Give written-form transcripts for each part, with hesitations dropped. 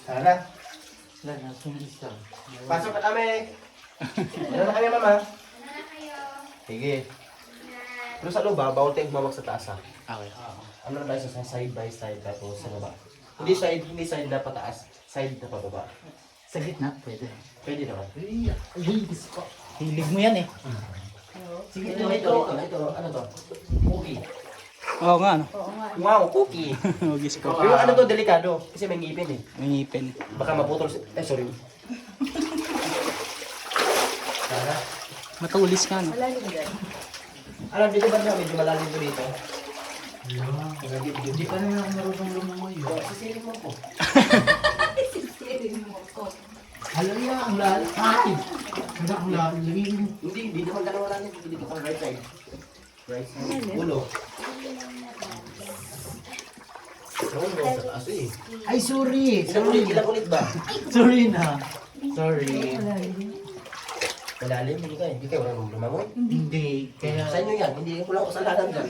Tara. Wala na, isa. Pasok na kami. Wala na kami, mama. Wala na kayo. Sige. Pero sa loob, bawal tayong bumawag sa taas, ha? Okay. Ano na tayo sa side by side, tapos sa baba. Hindi side na pataas. Side na pababa. Sa gitna, pwede. Pwede naman. Ay, Diyos ko. Hilig mo yan eh. Sige, ito. Ano to? Cookie. Oo nga, ano? Wow, cookie. Hugis ko. Pero ano to, delikado. Kasi may ngipin eh. May ngipin. Baka maputol si... sorry. Tara. Matulis ka, no? Alam, dito ba na medyo malalim po dito? Hindi pa naman ako marunong lumangoy. Sisirin mo po. Alam niya, ang lalim. Ay! Ang lalim. Hindi naman dalawa lang. Dito ka right side. Right side. Ulo. Ulo, sa taas eh. Ay, sorry. Ilang ulit ba? Sorry na. Sorry. Malalim, hindi kayo. Hindi kayo walang lumangoy. Hindi. Kaya... Sa inyo yan, hindi ko lang kasalanan dyan.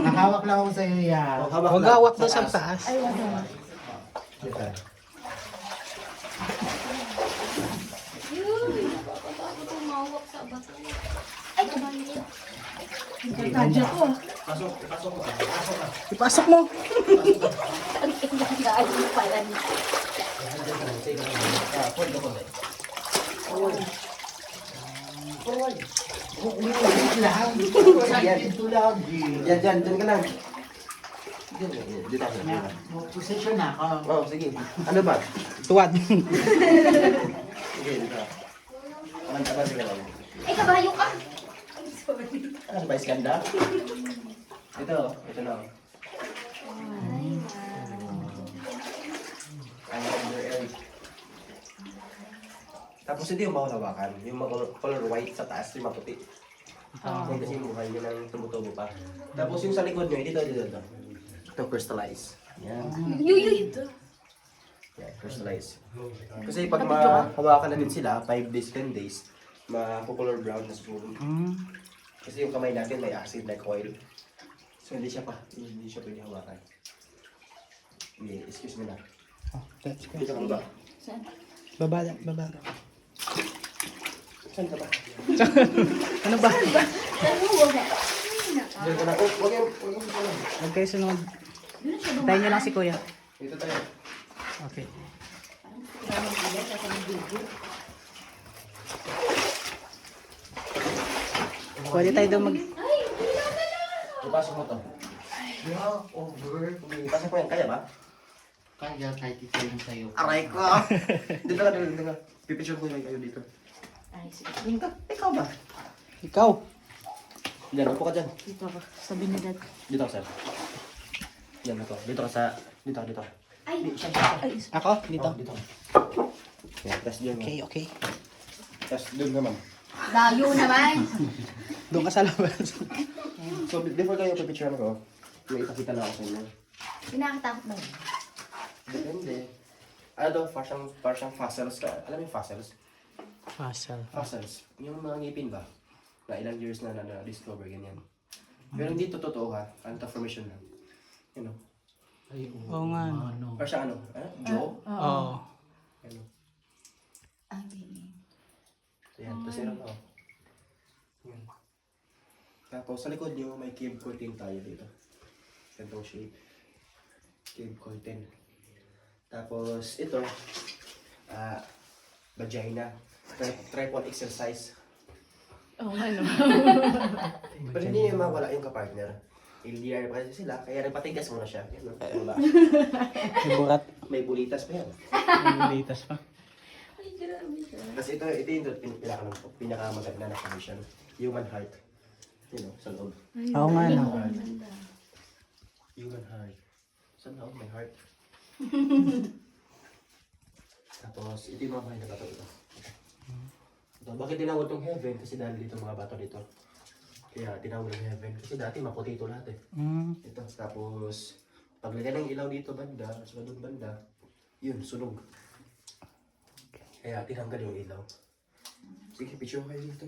Nakahawak lang ako sa'yo yan. Huwag hawak daw sa taas. Ay, wala. Dito. Yun! Nakakatawa ko mawak sa bato. Ay, kabalik. Tadya ko. Pasok mo. Ipasok mo. Ang inagaali pala niya. Hold ko. Forward. lang. Dito lang. Diyan ka lang. Dito ako. Position na ako. Oh, sige. Ano ba? Tuwad. Sige, dito. Taban sila lang. Ay, kabayo ka! Ay, sorry. Ano ba, iskanda? Ito na. Ang under L. Tapos hindi yung bawal hawakan. Yung color white sa taas, yung maputi. Yan kasi yung buhay, yun ang tumutubo pa. Tapos yung sa likod nyo, dito. Ito, crystallize. Yan. Yuy! Yan, crystallize. Kasi pag mahawakan na din sila, 5 days, 10 days, makukulor brown na siguro. Kasi yung kamay natin may acid like oil. So hindi siya pwede hawakan. Okay, excuse me na. Dito ka ba? Baba. Saan ka ba? Ano ba? Diyan ka na. Oh, huwag yung Huwag kayo sunod. Tayo niyo lang si Kuya. dito tayo. Okay. Pwede tayo daw mag... Ipasok mo to. Ipasok mo yan. Kaya ba? Kaya kahit ito yung sa'yo. Aray ko! Dito ka. Pipicture ko yung kayo dito. Ay, sige. Ikaw ba? Ikaw. Diyan, upo ka dyan. Dito ako. Sabi ni Dad. Dito ka, sir. Diyan, ito. Dito ka sa... Dito. Ay, ay, Ako? Dito. Oh, dito. Yan, tapos dyan. Okay. Tapos doon naman. layo naman. Doon ka sa labas. So, before kayo pipicture ko, may ipakita lang ako sa inyo. Pinakatakot ba yun? Depende. Ano daw, parang fossils ka. Alam mo yung fossils? Puzzle. Fossils. Yung mga ngipin ba? Na ilang years na na-discover, ganyan. Pero hindi to totoo ha. Ano to, formation lang. You know? Oo nga. Parang siya ano? Jaw? Oo. Ano? Ay, Ayan, tapos meron ako. Yan. Tapos sa likod nyo, may cave curtain tayo dito. Gantong shape. Cave curtain. Tapos ito, vagina. Tripod exercise. oh, ano? Pero hindi niya mawala yung kapartner. LDR pa kasi sila, kaya nagpatigas muna siya. Yan, no? Diba? May burat. May bulitas pa yan. May litas pa. Ay, grabe siya. Kasi ito yung pinakamaganda na condition. Human heart. You know, sa loob. Oo nga, no. Human heart. Sa loob, may heart. Tapos, ito yung mga bahay na bato ito. Ito, bakit tinawag itong heaven? Kasi dahil dito mga bato dito. Kaya tinawag ng heaven. Kasi dati maputi ito lahat eh. Ito, tapos, paglagay ng ilaw dito banda, sa doon banda, yun, sunog. Kaya tinanggal yung ilaw. Sige, picture kayo dito.